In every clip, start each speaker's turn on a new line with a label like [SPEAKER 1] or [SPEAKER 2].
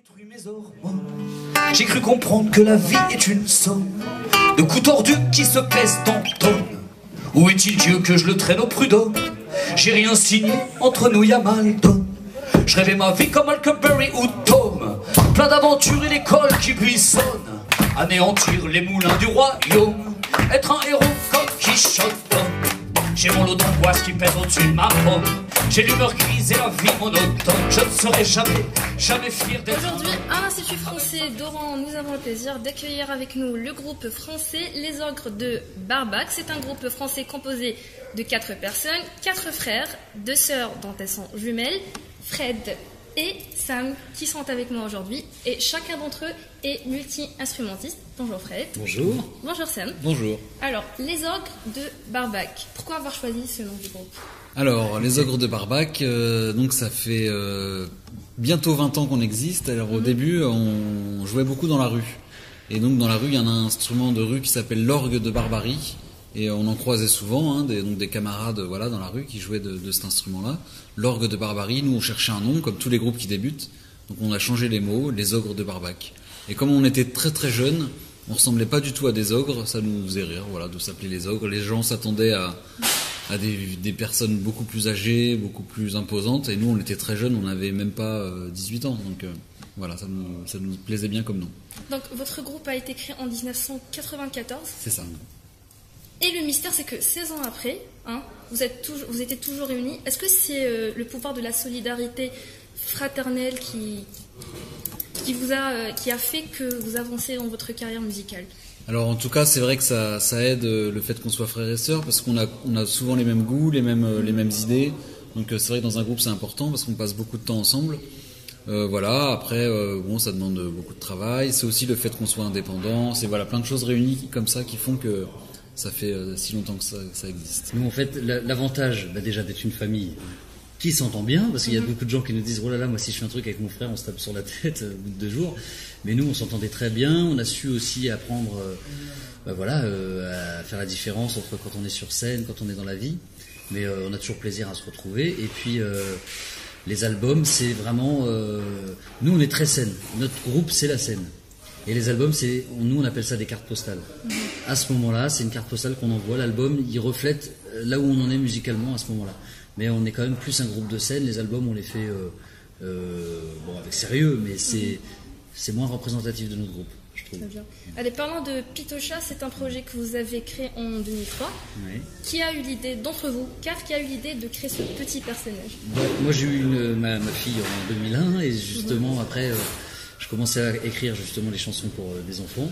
[SPEAKER 1] Détruit mes ormes. J'ai cru comprendre que la vie est une somme de coups tordus qui se pèsent en tonnes. Où est-il Dieu que je le traîne au prud'homme? J'ai rien signé, entre nous y a mal d'homme. Je rêvais ma vie comme Huckleberry ou Tom, plein d'aventures et l'école qui buissonne. Anéantir les moulins du royaume, être un héros comme Quichotte. J'ai mon lot d'angoisse qui pèse au-dessus de ma pomme. J'ai l'humeur grise et la vie monotone. Je ne serai jamais fier d'être...
[SPEAKER 2] Aujourd'hui, à l'Institut français d'Oran, nous avons le plaisir d'accueillir avec nous le groupe français Les Ogres de Barbac. C'est un groupe français composé de 4 personnes, 4 frères, 2 sœurs dont elles sont jumelles, Fred et Sam, qui sont avec moi aujourd'hui. Et chacun d'entre eux est multi-instrumentiste. Bonjour Fred.
[SPEAKER 3] Bonjour.
[SPEAKER 2] Bonjour Sam.
[SPEAKER 3] Bonjour.
[SPEAKER 2] Alors, Les Ogres de Barbac. Pourquoi avoir choisi ce nom du groupe ?
[SPEAKER 3] Alors, les Ogres de Barbac, donc ça fait bientôt 20 ans qu'on existe. Alors au début, on jouait beaucoup dans la rue. Et donc dans la rue, il y a un instrument de rue qui s'appelle l'orgue de Barbarie. Et on en croisait souvent, des camarades voilà, dans la rue qui jouaient de cet instrument-là. L'orgue de Barbarie, nous on cherchait un nom, comme tous les groupes qui débutent. Donc on a changé les mots, les Ogres de Barbac. Et comme on était très très jeunes, on ressemblait pas du tout à des ogres, ça nous faisait rire, voilà, de s'appeler les ogres. Les gens s'attendaient à des personnes beaucoup plus âgées, beaucoup plus imposantes. Et nous on était très jeunes, on n'avait même pas 18 ans. Donc voilà, ça nous plaisait bien comme nom.
[SPEAKER 2] Donc votre groupe a été créé en 1994.
[SPEAKER 3] C'est ça.
[SPEAKER 2] Et le mystère, c'est que 16 ans après, vous étiez toujours réunis. Est-ce que c'est le pouvoir de la solidarité fraternelle qui a fait que vous avancez dans votre carrière musicale ?
[SPEAKER 3] Alors en tout cas, c'est vrai que ça aide le fait qu'on soit frères et sœurs, parce qu'on a souvent les mêmes goûts, les mêmes idées. Donc c'est vrai que dans un groupe, c'est important parce qu'on passe beaucoup de temps ensemble. Voilà. Après, ça demande beaucoup de travail. C'est aussi le fait qu'on soit indépendant. C'est voilà, plein de choses réunies comme ça qui font que ça fait si longtemps que ça existe.
[SPEAKER 4] Nous, en fait, l'avantage déjà d'être une famille qui s'entend bien, parce qu'il y a beaucoup de gens qui nous disent « Oh là là, moi si je fais un truc avec mon frère, on se tape sur la tête au bout de 2 jours ». Mais nous, on s'entendait très bien, on a su aussi apprendre à faire la différence entre quand on est sur scène, quand on est dans la vie. Mais on a toujours plaisir à se retrouver. Et puis, les albums, c'est vraiment... nous, on est très scène. Notre groupe, c'est la scène. Et les albums, nous on appelle ça des cartes postales. À ce moment-là, c'est une carte postale qu'on envoie. L'album, il reflète là où on en est musicalement à ce moment-là. Mais on est quand même plus un groupe de scène. Les albums, on les fait avec sérieux, mais c'est moins représentatif de notre groupe, je trouve.
[SPEAKER 2] Très bien. Allez, parlant de Pitocha, c'est un projet que vous avez créé en 2003.
[SPEAKER 4] Oui.
[SPEAKER 2] Qui a eu l'idée, d'entre vous, qui a eu l'idée de créer ce petit personnage ?
[SPEAKER 4] Moi, j'ai eu ma fille en 2001, et justement, après... je commençais à écrire justement les chansons pour des enfants.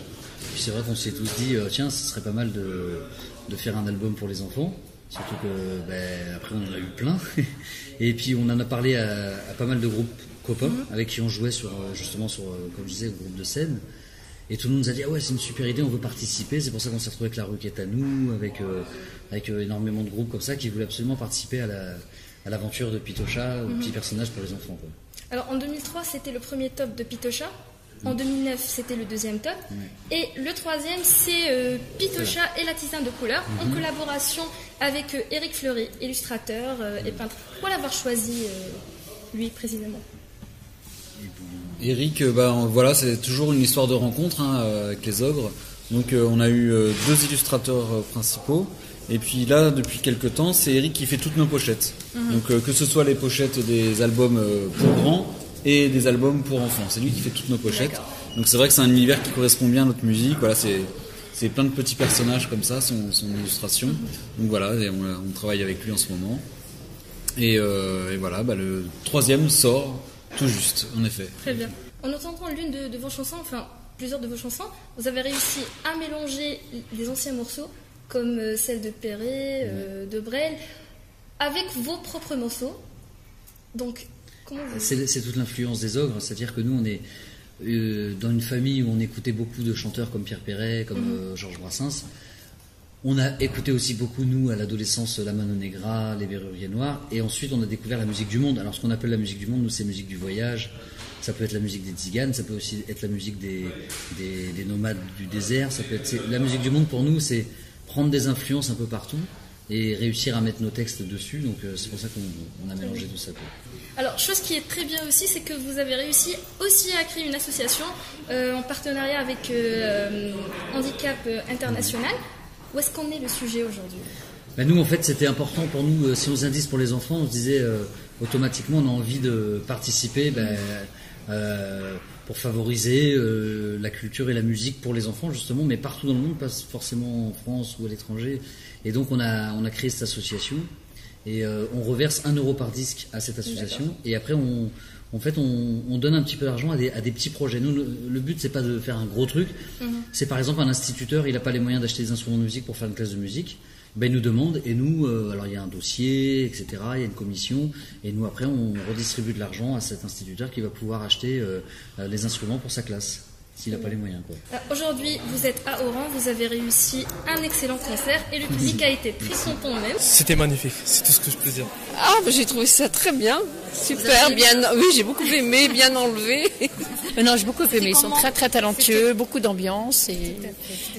[SPEAKER 4] Puis c'est vrai qu'on s'est tous dit tiens, ce serait pas mal de faire un album pour les enfants. Surtout que après on en a eu plein. Et puis on en a parlé à pas mal de groupes copains avec qui on jouait sur comme je disais, le groupe de scène. Et tout le monde nous a dit ah ouais, c'est une super idée, on veut participer. C'est pour ça qu'on s'est retrouvé avec La Rue qui est à nous, avec énormément de groupes comme ça qui voulaient absolument participer à l'aventure de Pitocha, au petit personnage pour les enfants, quoi.
[SPEAKER 2] Alors en 2003, c'était le premier top de Pitocha. En 2009, c'était le deuxième top. Et le troisième, c'est Pitocha et la tisane de couleur, en collaboration avec Eric Fleury, illustrateur et peintre. Pourquoi l'avoir choisi, lui, précisément ?
[SPEAKER 3] Eric, voilà, c'est toujours une histoire de rencontre avec les ogres. Donc on a eu 2 illustrateurs principaux. Et puis là, depuis quelques temps, c'est Eric qui fait toutes nos pochettes. Donc que ce soit les pochettes des albums pour grands et des albums pour enfants. C'est lui qui fait toutes nos pochettes. Donc c'est vrai que c'est un univers qui correspond bien à notre musique. Voilà, c'est plein de petits personnages comme ça, son illustration. Donc voilà, et on travaille avec lui en ce moment. Et voilà, le 3e sort tout juste, en effet.
[SPEAKER 2] Très bien. En entendant l'une de vos chansons, enfin plusieurs de vos chansons, vous avez réussi à mélanger des anciens morceaux comme celle de Perret, de Brel, avec vos propres morceaux. Donc, comment vous...
[SPEAKER 4] C'est toute l'influence des ogres, c'est-à-dire que nous, on est dans une famille où on écoutait beaucoup de chanteurs comme Pierre Perret, comme Georges Brassens. On a écouté aussi beaucoup, nous, à l'adolescence, La Mano Negra, Les Verruriers Noirs, et ensuite on a découvert la musique du monde. Alors ce qu'on appelle la musique du monde, nous, c'est musique du voyage, ça peut être la musique des tziganes, ça peut aussi être la musique des nomades du désert, ça peut être... La musique du monde, pour nous, c'est prendre des influences un peu partout et réussir à mettre nos textes dessus. Donc c'est pour ça qu'on a mélangé tout ça, quoi.
[SPEAKER 2] Alors, chose qui est très bien aussi, c'est que vous avez réussi aussi à créer une association en partenariat avec Handicap International. Où est-ce qu'on est le sujet aujourd'hui?
[SPEAKER 4] Ben nous, en fait, c'était important pour nous, si aux indices pour les enfants, on se disait automatiquement, on a envie de participer pour favoriser la culture et la musique pour les enfants, justement, mais partout dans le monde, pas forcément en France ou à l'étranger. Et donc, on a créé cette association et on reverse 1 euro par disque à cette association. D'accord. Et après, on donne un petit peu d'argent à des petits projets. Nous, le but, c'est pas de faire un gros truc. C'est par exemple un instituteur, il n'a pas les moyens d'acheter des instruments de musique pour faire une classe de musique. Ben, il nous demande, et nous, alors il y a un dossier, etc., il y a une commission, et nous après on redistribue de l'argent à cet instituteur qui va pouvoir acheter les instruments pour sa classe, s'il n'a pas les moyens, quoi.
[SPEAKER 2] Aujourd'hui, vous êtes à Oran, vous avez réussi un excellent concert, et le public a été très content même.
[SPEAKER 5] C'était magnifique, c'est tout ce que je peux dire.
[SPEAKER 6] Ah, ben, j'ai trouvé ça très bien, super, bien, oui, j'ai beaucoup aimé, bien enlevé.
[SPEAKER 7] Non, j'ai beaucoup aimé, ils sont très très talentueux, beaucoup d'ambiance, et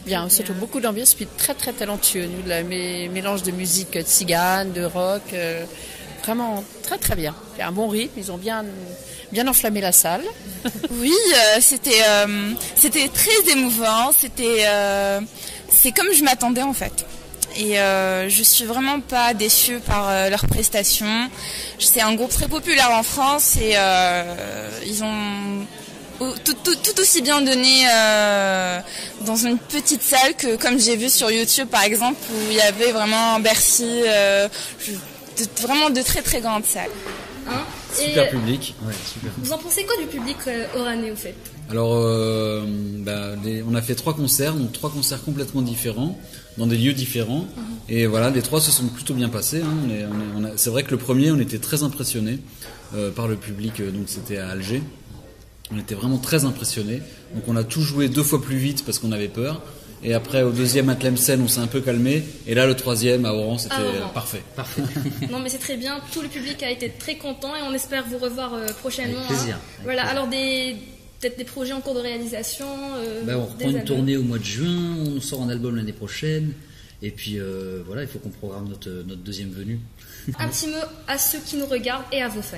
[SPEAKER 7] bien, surtout beaucoup d'ambiance, puis très très talentueux, nous, le mélange de musique tzigane, de rock, vraiment très très bien. Il y a un bon rythme, ils ont bien enflammé la salle.
[SPEAKER 8] Oui, c'était très émouvant, c'est comme je m'attendais en fait. Et je suis vraiment pas déçue par leurs prestations. C'est un groupe très populaire en France et ils ont tout aussi bien donné dans une petite salle que comme j'ai vu sur YouTube par exemple où il y avait vraiment un Bercy, vraiment de très très grandes salles.
[SPEAKER 4] Hein? Super public. Ouais, super.
[SPEAKER 2] Vous en pensez quoi du public oranais au fait?
[SPEAKER 3] Alors, on a fait 3 concerts, donc 3 concerts complètement différents, dans des lieux différents. Et voilà, les 3 se sont plutôt bien passés. Hein. C'est vrai que le premier, on était très impressionnés par le public, donc c'était à Alger. On était vraiment très impressionnés. Donc on a tout joué 2 fois plus vite parce qu'on avait peur. Et après, au deuxième à Tlemcen, on s'est un peu calmé. Et là, le troisième à Oran, c'était parfait.
[SPEAKER 4] Parfait.
[SPEAKER 2] Non, mais c'est très bien. Tout le public a été très content et on espère vous revoir prochainement.
[SPEAKER 4] Avec plaisir.
[SPEAKER 2] Hein. Voilà. Alors peut-être des projets en cours de réalisation.
[SPEAKER 4] On reprend une tournée au mois de juin. On sort un album l'année prochaine. Et puis voilà, il faut qu'on programme notre deuxième venue.
[SPEAKER 2] Un petit mot à ceux qui nous regardent et à vos fans.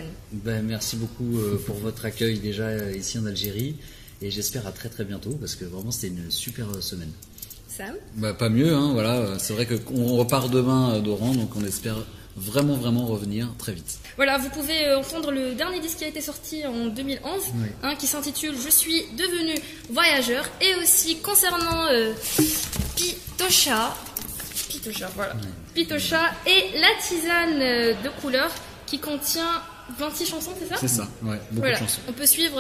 [SPEAKER 4] Merci beaucoup pour votre accueil déjà ici en Algérie. Et j'espère à très très bientôt parce que vraiment c'était une super semaine.
[SPEAKER 2] Sam ?
[SPEAKER 3] Pas mieux, hein, voilà. C'est vrai qu'on repart demain d'Oran, donc on espère vraiment revenir très vite.
[SPEAKER 2] Voilà, vous pouvez entendre le dernier disque qui a été sorti en 2011, qui s'intitule « Je suis devenu voyageur » et aussi concernant Pitocha, voilà. Pitocha et la tisane de couleur qui contient 26 chansons, c'est ça?
[SPEAKER 3] C'est ça, ouais, beaucoup de chansons.
[SPEAKER 2] On peut suivre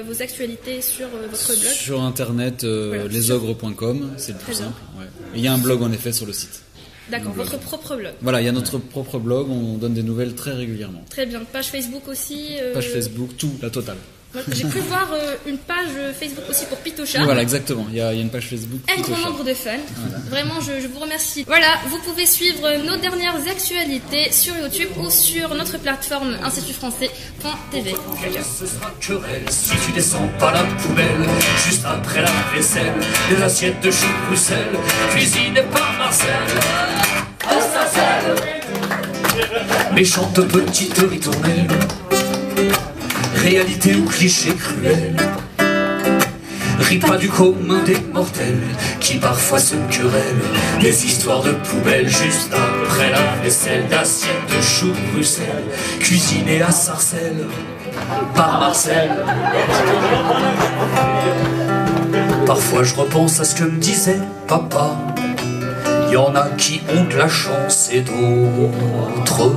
[SPEAKER 2] vos actualités sur votre blog.
[SPEAKER 3] Sur internet, lesogres.com, c'est le plus simple. Ouais. Il y a un blog en effet sur le site.
[SPEAKER 2] D'accord, votre propre blog.
[SPEAKER 3] Voilà, il y a notre propre blog, on donne des nouvelles très régulièrement.
[SPEAKER 2] Très bien, page Facebook aussi.
[SPEAKER 3] Page Facebook, tout, la totale.
[SPEAKER 2] J'ai cru voir une page Facebook aussi pour Pitocha.
[SPEAKER 3] Voilà, exactement. Il y a une page Facebook.
[SPEAKER 2] Un grand nombre de fans. Voilà. Vraiment, je vous remercie. Voilà, vous pouvez suivre nos dernières actualités sur YouTube ou sur notre plateforme institutfrançais.tv.
[SPEAKER 1] Ce sera querelle si tu descends pas la poubelle juste après la vaisselle. Des assiettes de choux Bruxelles, cuisinées par Marcel. Méchante petite ritournelle. Réalité ou cliché cruel. Ris pas du commun des mortels qui parfois se querellent. Des histoires de poubelles juste après la vaisselle. D'assiettes de choux Bruxelles cuisinées à Sarcelles par Marcel. Parfois je repense à ce que me disait papa. Y en a qui ont de la chance et d'autres